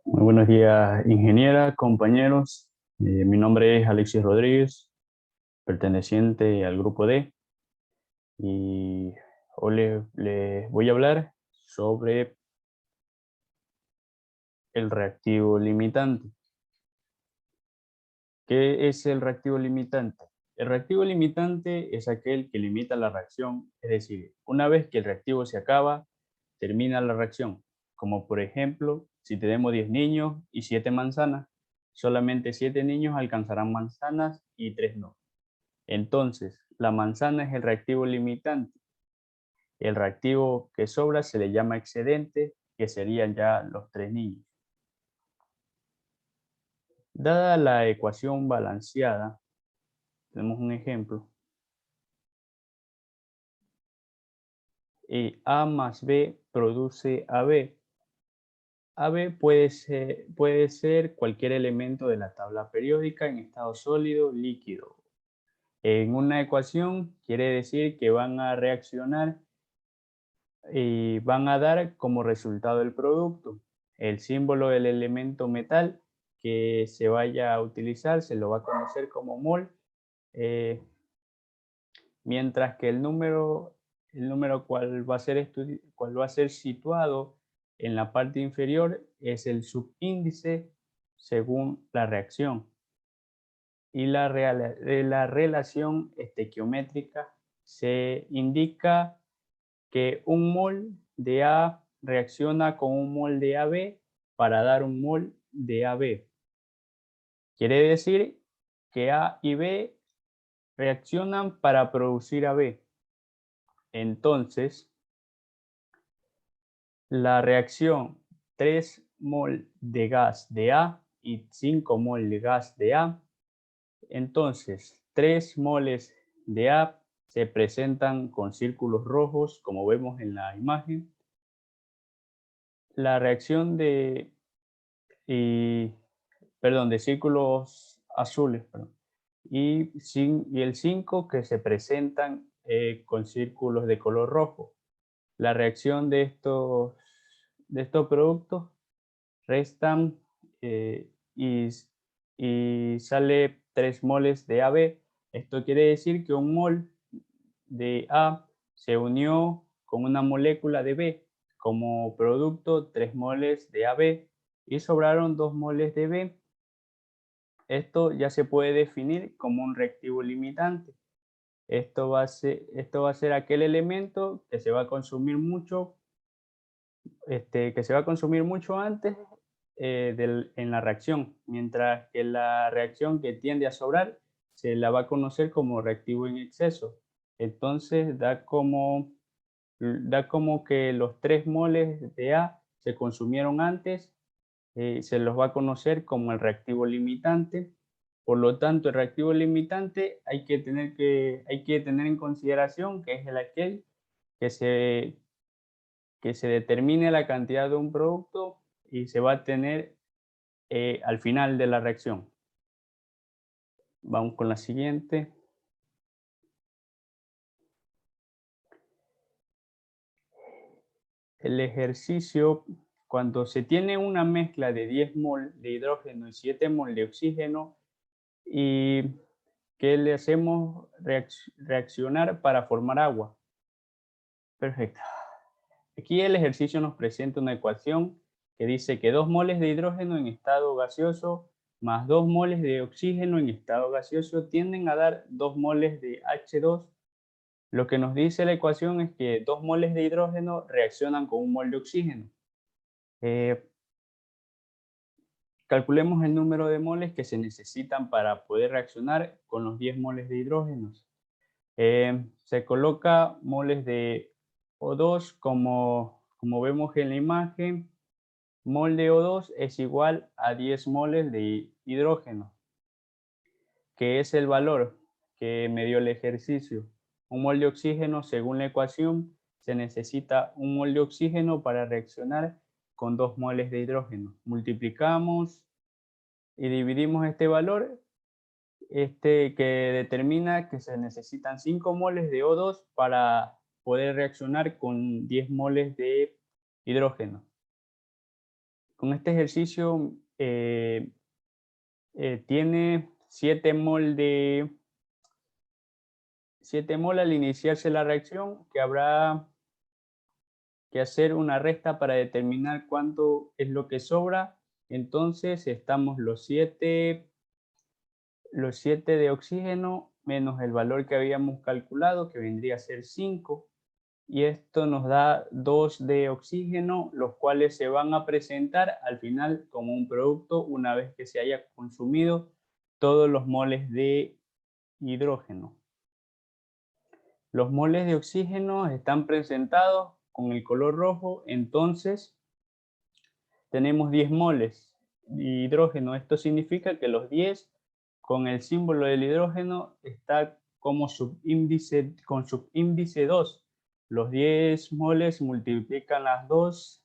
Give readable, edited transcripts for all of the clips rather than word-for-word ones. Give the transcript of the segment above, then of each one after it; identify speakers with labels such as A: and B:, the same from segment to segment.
A: Muy buenos días, ingeniera, compañeros. Mi nombre es Alexis Rodríguez, perteneciente al grupo D, y hoy les voy a hablar sobre el reactivo limitante. ¿Qué es el reactivo limitante? El reactivo limitante es aquel que limita la reacción, es decir, una vez que el reactivo se acaba, termina la reacción. Como por ejemplo, si tenemos 10 niños y 7 manzanas, solamente 7 niños alcanzarán manzanas y 3 no. Entonces, la manzana es el reactivo limitante. El reactivo que sobra se le llama excedente, que serían ya los 3 niños. Dada la ecuación balanceada, tenemos un ejemplo. A más B produce AB. AB puede ser cualquier elemento de la tabla periódica en estado sólido, líquido. En una ecuación quiere decir que van a reaccionar y van a dar como resultado el producto. El símbolo del elemento metal que se vaya a utilizar se lo va a conocer como mol, mientras que el número cual va a ser situado en la parte inferior es el subíndice según la reacción. Y la relación estequiométrica se indica que un mol de A reacciona con un mol de AB para dar un mol de AB. Quiere decir que A y B reaccionan para producir AB. Entonces, la reacción 3 mol de gas de A y 5 mol de gas de A, entonces 3 moles de A se presentan con círculos rojos, como vemos en la imagen. La reacción de círculos azules, perdón, y el 5 que se presentan con círculos de color rojo. La reacción de estos productos restan y sale 3 moles de AB. Esto quiere decir que un mol de A se unió con una molécula de B. Como producto, 3 moles de AB y sobraron 2 moles de B. Esto ya se puede definir como un reactivo limitante. Esto va a ser aquel elemento que se va a consumir mucho, antes en la reacción, mientras que la reacción que tiende a sobrar se la va a conocer como reactivo en exceso. Entonces da como que los 3 moles de A se consumieron antes, se los va a conocer como el reactivo limitante. Por lo tanto, el reactivo limitante hay que tener en consideración que es aquel que se determine la cantidad de un producto y se va a tener al final de la reacción. Vamos con la siguiente. El ejercicio, cuando se tiene una mezcla de 10 mol de hidrógeno y 7 mol de oxígeno, y que le hacemos reaccionar para formar agua. Perfecto. Aquí el ejercicio nos presenta una ecuación que dice que 2 moles de hidrógeno en estado gaseoso más 2 moles de oxígeno en estado gaseoso tienden a dar 2 moles de H2. Lo que nos dice la ecuación es que 2 moles de hidrógeno reaccionan con 1 mol de oxígeno. Calculemos el número de moles que se necesitan para poder reaccionar con los 10 moles de hidrógeno. Se coloca moles de O2 como vemos en la imagen. Mol de O2 es igual a 10 moles de hidrógeno, que es el valor que me dio el ejercicio. Un mol de oxígeno, según la ecuación, se necesita 1 mol de oxígeno para reaccionar con 2 moles de hidrógeno. Multiplicamos y dividimos este valor, que determina que se necesitan 5 moles de O2 para poder reaccionar con 10 moles de hidrógeno. Con este ejercicio tiene 7 mol al iniciarse la reacción, que habrá que hacer una resta para determinar cuánto es lo que sobra. Entonces estamos los 7 de oxígeno menos el valor que habíamos calculado, que vendría a ser 5. Y esto nos da 2 de oxígeno, los cuales se van a presentar al final como un producto una vez que se haya consumido todos los moles de hidrógeno. Los moles de oxígeno están presentados con el color rojo, entonces tenemos 10 moles de hidrógeno. Esto significa que los 10 con el símbolo del hidrógeno está como subíndice, con subíndice 2. Los 10 moles multiplican las 2.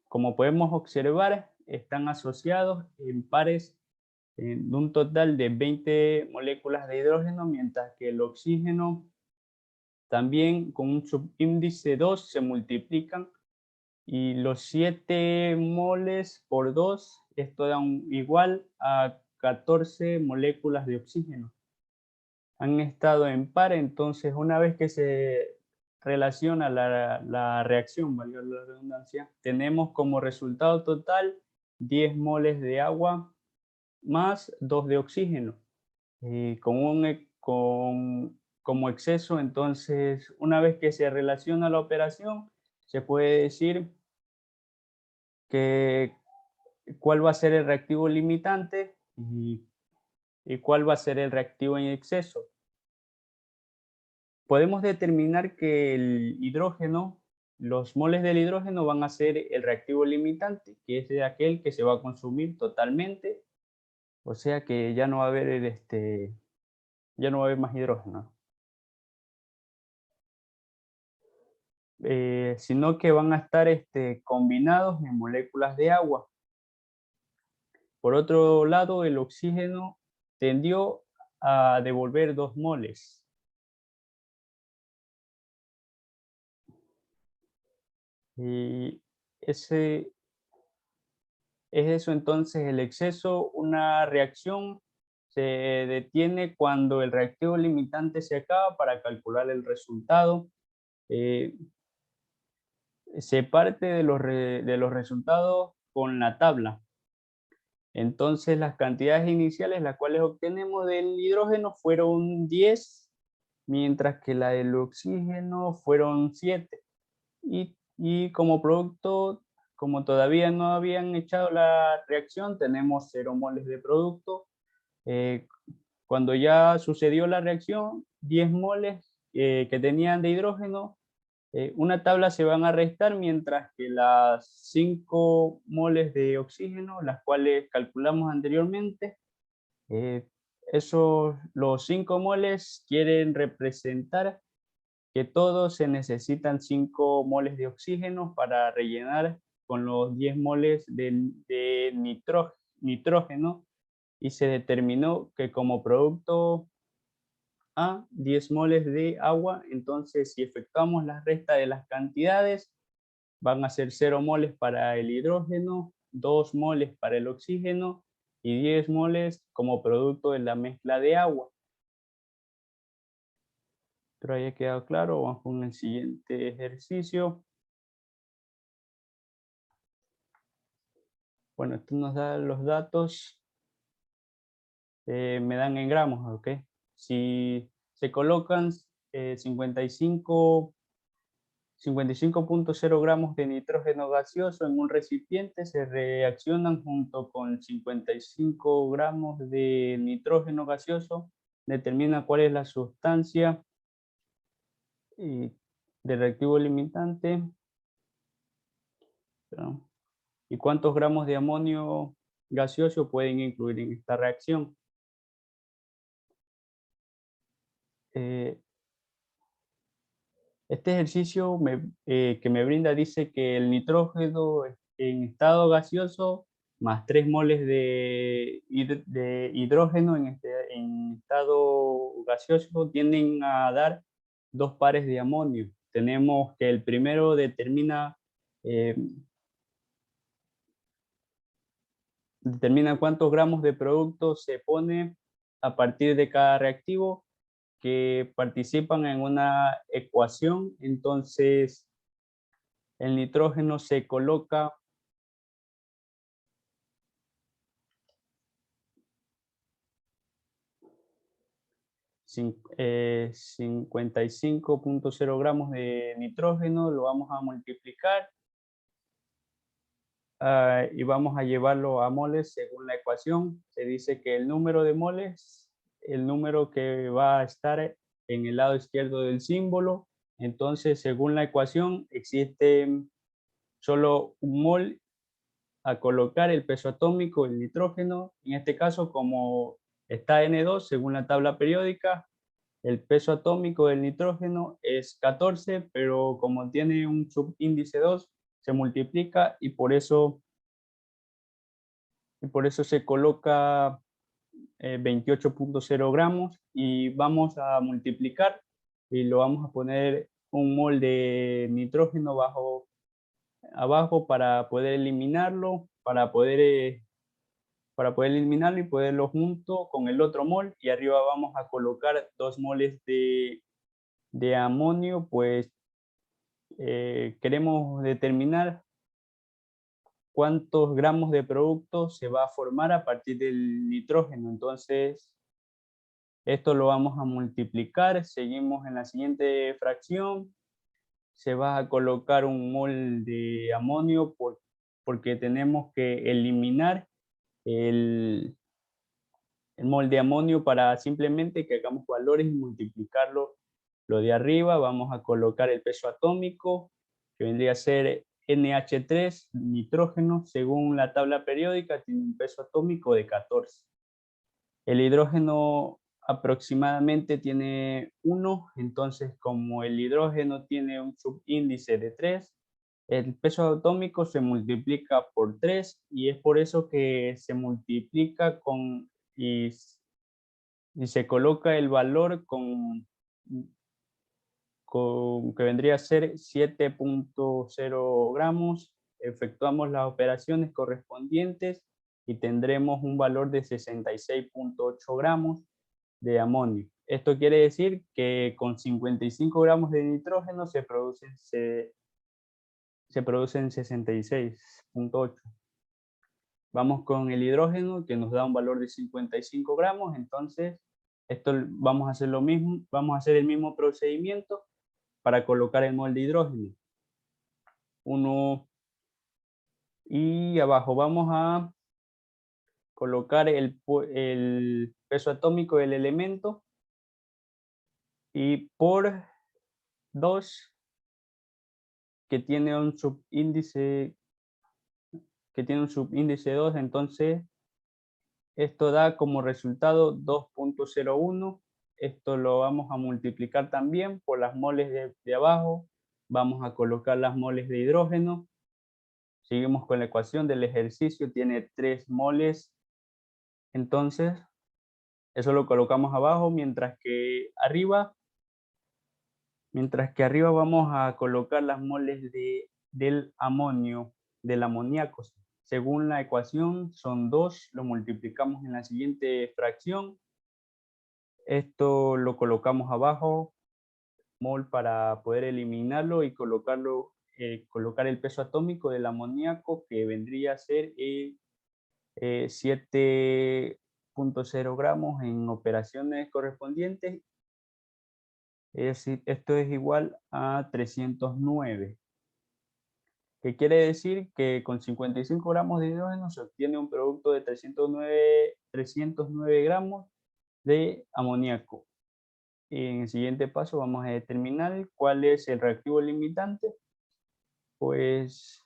A: Como podemos observar, están asociados en pares de un total de 20 moléculas de hidrógeno, mientras que el oxígeno también con un subíndice 2 se multiplican, y los 7 moles por 2, esto da igual a 14 moléculas de oxígeno. Han estado en par, entonces una vez que se relaciona la reacción, valga la redundancia, tenemos como resultado total 10 moles de agua más 2 de oxígeno. Como exceso, entonces una vez que se relaciona la operación, se puede decir que cuál va a ser el reactivo limitante y cuál va a ser el reactivo en exceso. Podemos determinar que el hidrógeno, los moles del hidrógeno van a ser el reactivo limitante, que es de aquel que se va a consumir totalmente, o sea que ya no va a haber, ya no va a haber más hidrógeno. Sino que van a estar combinados en moléculas de agua. Por otro lado, el oxígeno tendió a devolver 2 moles. Y ese es eso. Entonces el exceso, una reacción se detiene cuando el reactivo limitante se acaba. Para calcular el resultado, se parte de los resultados con la tabla. Entonces las cantidades iniciales, las cuales obtenemos del hidrógeno, fueron 10, mientras que la del oxígeno fueron 7. Y como producto, como todavía no habían echado la reacción, tenemos 0 moles de producto. Cuando ya sucedió la reacción, 10 moles que tenían de hidrógeno, una tabla se van a restar, mientras que las 5 moles de oxígeno, las cuales calculamos anteriormente, los 5 moles quieren representar que todos se necesitan 5 moles de oxígeno para rellenar con los 10 moles de nitrógeno, y se determinó que como producto a 10 moles de agua. Entonces, si efectuamos la resta de las cantidades, van a ser 0 moles para el hidrógeno, 2 moles para el oxígeno y 10 moles como producto de la mezcla de agua. Espero haya quedado claro. Vamos con el siguiente ejercicio. Bueno, esto nos da los datos, me dan en gramos, ¿ok? Si se colocan 55.0 gramos de nitrógeno gaseoso en un recipiente, se reaccionan junto con 55 gramos de nitrógeno gaseoso. Determina cuál es la sustancia del reactivo limitante. Perdón. ¿Y cuántos gramos de amonio gaseoso pueden incluir en esta reacción? Este ejercicio que me brinda dice que el nitrógeno en estado gaseoso más 3 moles de hidrógeno en estado gaseoso tienden a dar dos pares de amonio. Tenemos que el primero determina cuántos gramos de producto se pone a partir de cada reactivo que participan en una ecuación. Entonces, el nitrógeno se coloca sin, 55.0 gramos de nitrógeno, lo vamos a multiplicar y vamos a llevarlo a moles según la ecuación. Se dice que el número de moles, el número que va a estar en el lado izquierdo del símbolo. Entonces, según la ecuación, existe solo un mol a colocar el peso atómico del nitrógeno. En este caso, como está N2, según la tabla periódica, el peso atómico del nitrógeno es 14, pero como tiene un subíndice 2, se multiplica y por eso se coloca 28.0 gramos y vamos a multiplicar y lo vamos a poner un mol de nitrógeno abajo para poder eliminarlo, para poder eliminarlo y poderlo junto con el otro mol, y arriba vamos a colocar 2 moles de amonio. Pues queremos determinar cuántos gramos de producto se va a formar a partir del nitrógeno. Entonces, esto lo vamos a multiplicar. Seguimos en la siguiente fracción. Se va a colocar un mol de amonio porque tenemos que eliminar el mol de amonio para simplemente que hagamos valores y multiplicarlo lo de arriba. Vamos a colocar el peso atómico, que vendría a ser NH3, nitrógeno, según la tabla periódica, tiene un peso atómico de 14. El hidrógeno aproximadamente tiene 1, entonces como el hidrógeno tiene un subíndice de 3, el peso atómico se multiplica por 3 y es por eso que se multiplica y se coloca el valor que vendría a ser 7.0 gramos. Efectuamos las operaciones correspondientes y tendremos un valor de 66.8 gramos de amonio. Esto quiere decir que con 55 gramos de nitrógeno se producen 66.8. Vamos con el hidrógeno, que nos da un valor de 55 gramos. Entonces, esto vamos a hacer lo mismo, vamos a hacer el mismo procedimiento para colocar el mol de hidrógeno. Y abajo vamos a colocar el peso atómico del elemento, y por 2, que tiene un subíndice 2, entonces esto da como resultado 2.01. Esto lo vamos a multiplicar también por las moles de abajo. Vamos a colocar las moles de hidrógeno. Seguimos con la ecuación del ejercicio, tiene 3 moles. Entonces, eso lo colocamos abajo, mientras que arriba vamos a colocar las moles del amonio, del amoníaco. Según la ecuación son 2, lo multiplicamos en la siguiente fracción. Esto lo colocamos abajo, mol, para poder eliminarlo y colocar el peso atómico del amoníaco, que vendría a ser 7.0 gramos en operaciones correspondientes. Es decir, esto es igual a 309. ¿Qué quiere decir? Que con 55 gramos de hidrógeno se obtiene un producto de 309 gramos de amoníaco. En el siguiente paso vamos a determinar cuál es el reactivo limitante. Pues,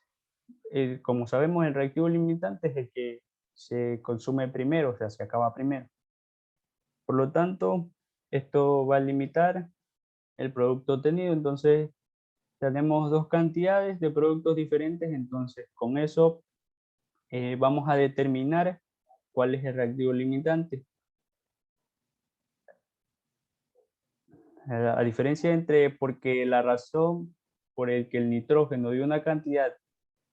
A: como sabemos, el reactivo limitante es el que se consume primero, o sea, se acaba primero. Por lo tanto, esto va a limitar el producto obtenido. Entonces, tenemos 2 cantidades de productos diferentes. Entonces, con eso vamos a determinar cuál es el reactivo limitante. A diferencia entre porque la razón por el que el nitrógeno de una cantidad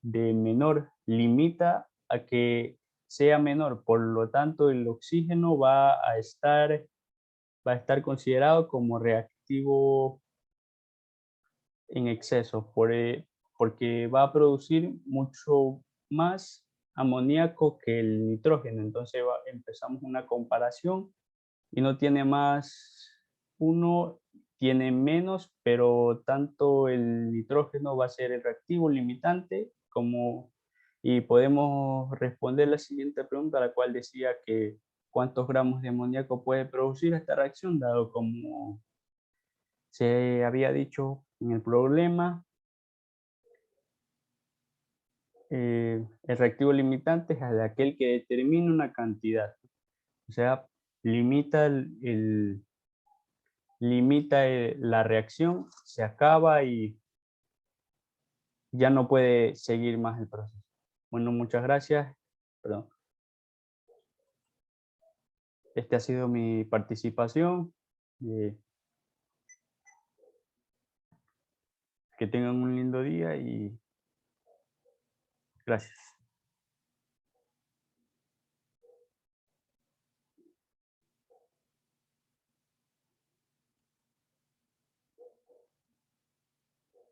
A: de menor limita a que sea menor, por lo tanto el oxígeno va a estar considerado como reactivo en exceso, porque va a producir mucho más amoníaco que el nitrógeno. Entonces empezamos una comparación y no tiene más, uno tiene menos, pero tanto el nitrógeno va a ser el reactivo limitante como, y podemos responder la siguiente pregunta, la cual decía que cuántos gramos de amoníaco puede producir esta reacción, dado como se había dicho en el problema, el reactivo limitante es aquel que determina una cantidad, o sea, limita limita la reacción, se acaba y ya no puede seguir más el proceso. Bueno, muchas gracias. Perdón. Este ha sido mi participación. eh, que tengan un lindo día y gracias.